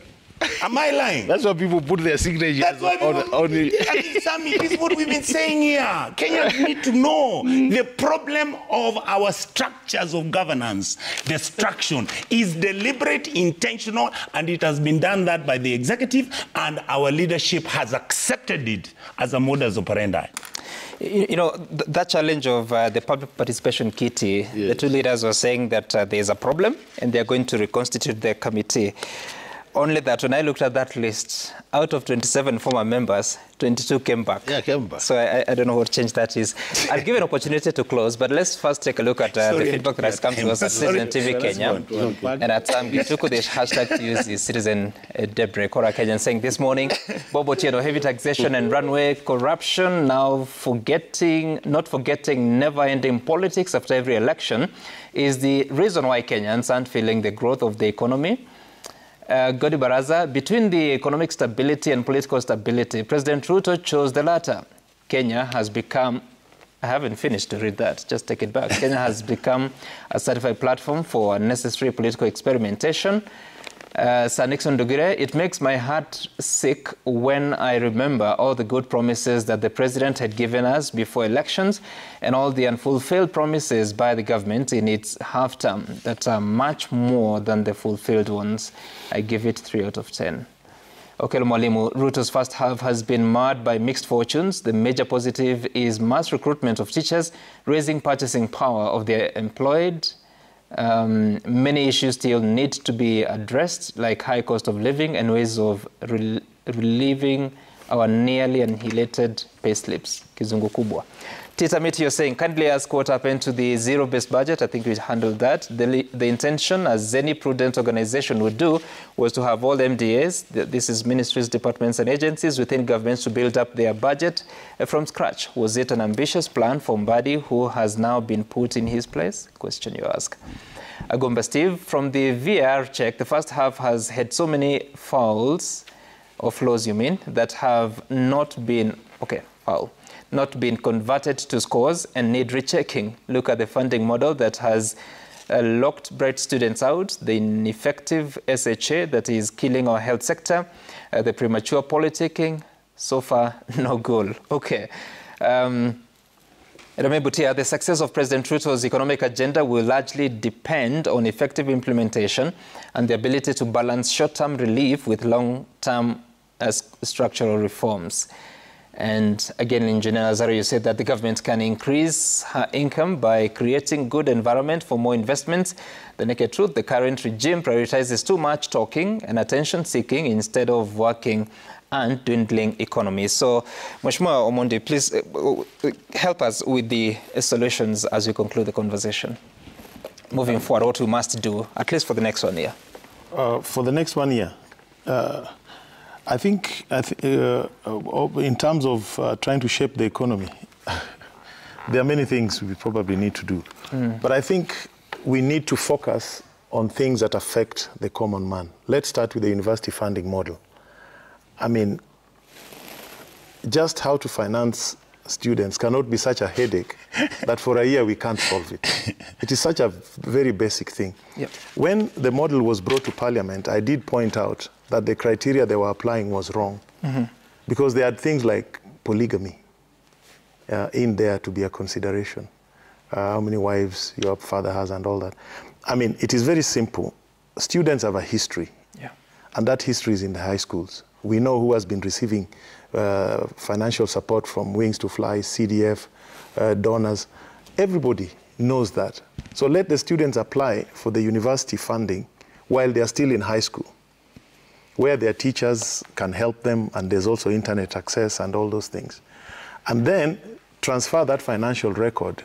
Am I lying? That's why people put their signatures on the... Sammy, this is what we've been saying here. Kenyans need to know the problem of our structures of governance. Destruction is deliberate, intentional, and it has been done that by the executive, and our leadership has accepted it as a modus operandi. You know, that challenge of the public participation kitty, yes. The two leaders were saying that there is a problem and they're going to reconstitute their committee. Only that when I looked at that list, out of 27 former members, 22 came back. Yeah, came back. So I don't know what change that is. I'll give an opportunity to close, but let's first take a look at the feedback that has come to us at Citizen TV Kenya. And at Gituku, the hashtag to use is Citizen Debre Kora Kenyan, saying this morning, Bobo Tieno, heavy taxation and runway corruption, now not forgetting never-ending politics after every election, is the reason why Kenyans aren't feeling the growth of the economy. Godi Baraza, between the economic stability and political stability, President Ruto chose the latter. Kenya has become, I haven't finished to read that, just take it back. Kenya has become a certified platform for unnecessary political experimentation. Sir Nixon Dugire, it makes my heart sick when I remember all the good promises that the president had given us before elections and all the unfulfilled promises by the government in its half-term that are much more than the fulfilled ones. I give it 3 out of 10. Okelo Mwalimu, Ruto's first half has been marred by mixed fortunes. The major positive is mass recruitment of teachers, raising purchasing power of their employed. Many issues still need to be addressed, like high cost of living and ways of relieving our nearly annihilated pay slips. Kizungu kubwa. Tita Miti, you're saying, kindly ask what happened to the zero-based budget. I think we handled that. The intention, as any prudent organization would do, was to have all MDAs, this is ministries, departments, and agencies within governments, to build up their budget from scratch. Was it an ambitious plan for Mbadi, who has now been put in his place? Question you ask. Agomba Steve, from the VR check, the first half has had so many fouls, or flaws you mean, that have not been, not been converted to scores and need rechecking. Look at the funding model that has locked bright students out, the ineffective SHA that is killing our health sector, the premature politicking. So far, no goal. Okay. Butia, the success of President Ruto's economic agenda will largely depend on effective implementation and the ability to balance short-term relief with long-term structural reforms. And again, Engineer Azaro, you said that the government can increase her income by creating good environment for more investments. The naked truth, the current regime prioritizes too much talking and attention-seeking instead of working and dwindling economy. So, Mheshimiwa Omondi, please help us with the solutions as we conclude the conversation. Moving forward, what we must do, at least for the next 1 year. For the next 1 year, I think in terms of trying to shape the economy, there are many things we probably need to do. But I think we need to focus on things that affect the common man. Let's start with the university funding model. I mean, just how to finance students cannot be such a headache that for a year we can't solve it. It is such a very basic thing. Yep. When the model was brought to Parliament, I did point out that the criteria they were applying was wrong, because they had things like polygamy in there to be a consideration, how many wives your father has and all that. I mean, it is very simple. Students have a history, and that history is in the high schools. We know who has been receiving financial support from Wings to Fly, CDF, donors. Everybody knows that. So let the students apply for the university funding while they are still in high school, where their teachers can help them, and there's also internet access and all those things. And then transfer that financial record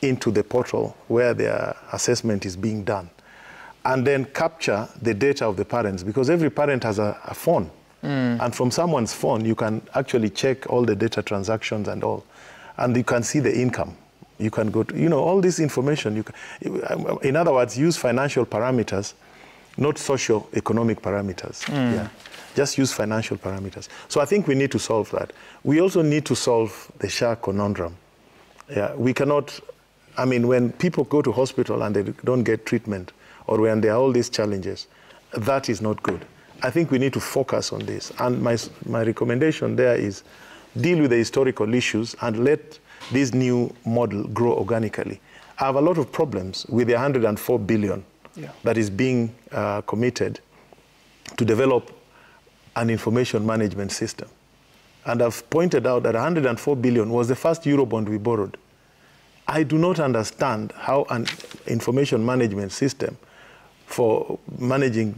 into the portal where their assessment is being done. And then capture the data of the parents, because every parent has a phone. And from someone's phone, you can actually check all the data transactions and all. And you can see the income. You can go to, all this information. You can, in other words, use financial parameters, not socio-economic parameters. Just use financial parameters. So I think we need to solve that. We also need to solve the SHA conundrum. We cannot I mean, when people go to hospital and they don't get treatment, or when there are all these challenges, that is not good. I think we need to focus on this. And my recommendation there is deal with the historical issues and let this new model grow organically. I have a lot of problems with the 104 billion that is being committed to develop an information management system. And I've pointed out that 104 billion was the first Eurobond we borrowed. I do not understand how an information management system for managing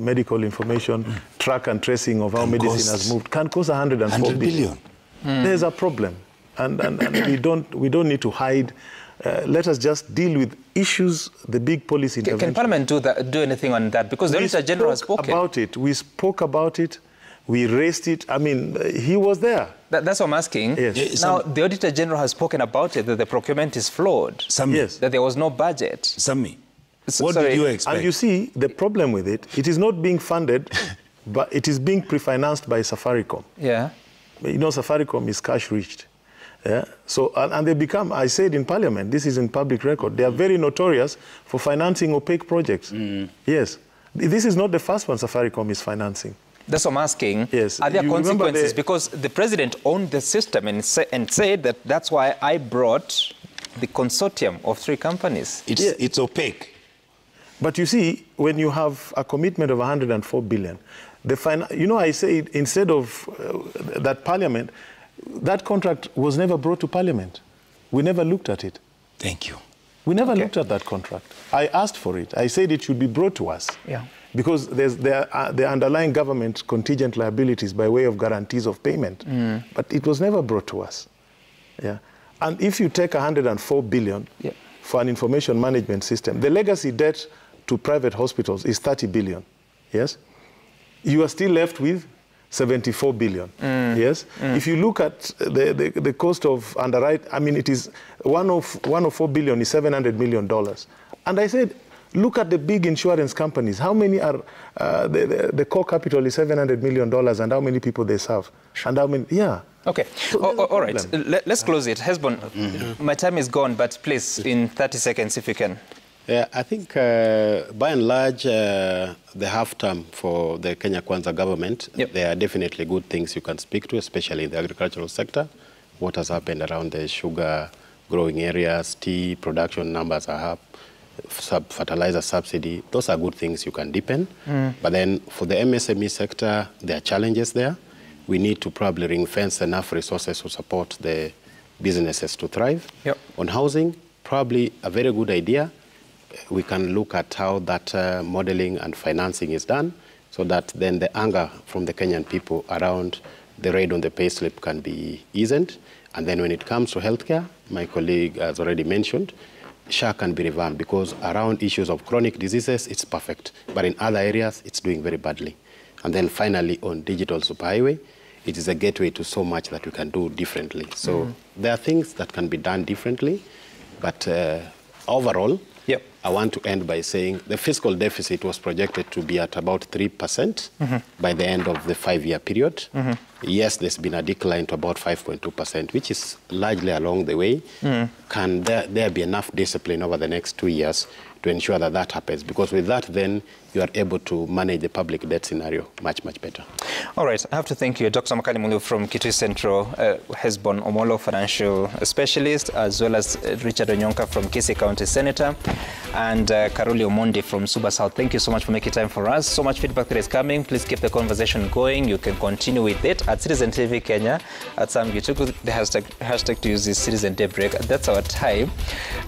medical information, track and tracing of how medicine has moved, can cost 104 billion. There's a problem. And we don't need to hide. Let us just deal with issues, the big policy intervention. Can Parliament do anything on that? Because the Auditor General has spoken about it. We spoke about it. We raised it. I mean, he was there. That's what I'm asking. Yes. Now, the Auditor General has spoken about it, that the procurement is flawed. Yes. That there was no budget. Sammy, what did you expect? And you see, the problem with it is not being funded, but it is being pre-financed by Safaricom. Yeah. You know, Safaricom is cash-rich. Yeah. So, and they become, I said in Parliament, this is in public record, they are very notorious for financing opaque projects. Yes. This is not the first one Safaricom is financing. That's what I'm asking. Yes. Are there consequences? Because the president owned the system and said that that's why I brought the consortium of 3 companies. It's opaque. But you see, when you have a commitment of 104 billion, you know, I say instead of that Parliament, that contract was never brought to Parliament. We never looked at it. Thank you. We never looked at that contract. I asked for it. I said it should be brought to us. Yeah. Because there are the underlying government contingent liabilities by way of guarantees of payment. But it was never brought to us. Yeah. And if you take 104 billion for an information management system, the legacy debt to private hospitals is 30 billion. Yes? You are still left with 74 billion. Yes? If you look at the cost of underwrite, I mean, it is 104 billion is $700 million. And I said, look at the big insurance companies. How many are, the core capital is $700 million, and how many people they serve? And how many, Okay, so all right, let's close it. Hesbon, my time is gone, but please, in 30 seconds, if you can. Yeah, I think by and large, the half-term for the Kenya Kwanza government, there are definitely good things you can speak to, especially in the agricultural sector. What has happened around the sugar growing areas, tea production numbers are up, fertilizer subsidy, those are good things you can deepen. But then for the MSME sector, there are challenges there. We need to probably ring-fence enough resources to support the businesses to thrive. On housing, probably a very good idea. We can look at how that modeling and financing is done so that then the anger from the Kenyan people around the raid on the payslip can be eased. And then when it comes to healthcare, my colleague has already mentioned, SHA can be revamped because around issues of chronic diseases, it's perfect. But in other areas, it's doing very badly. And then finally, on digital superhighway, it is a gateway to so much that we can do differently. So there are things that can be done differently. But overall, I want to end by saying the fiscal deficit was projected to be at about 3% by the end of the 5-year period. Yes, there's been a decline to about 5.2%, which is largely along the way. Can there be enough discipline over the next 2 years to ensure that that happens? Because with that, then you are able to manage the public debt scenario much, much better. All right. I have to thank you, Dr. Makali Mulu from Kitui Central, Hesbon Omolo, financial specialist, as well as Richard Onyonka from Kisii County Senator, and Karoli Omondi from Suba South. Thank you so much for making time for us. So much feedback that is coming. Please keep the conversation going. You can continue with it at Citizen TV Kenya. At some you took the hashtag to use this Citizen Daybreak. That's our time.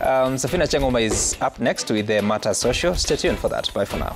Safina Changoma is up next with the Matter Social. Stay tuned for that. Bye for now.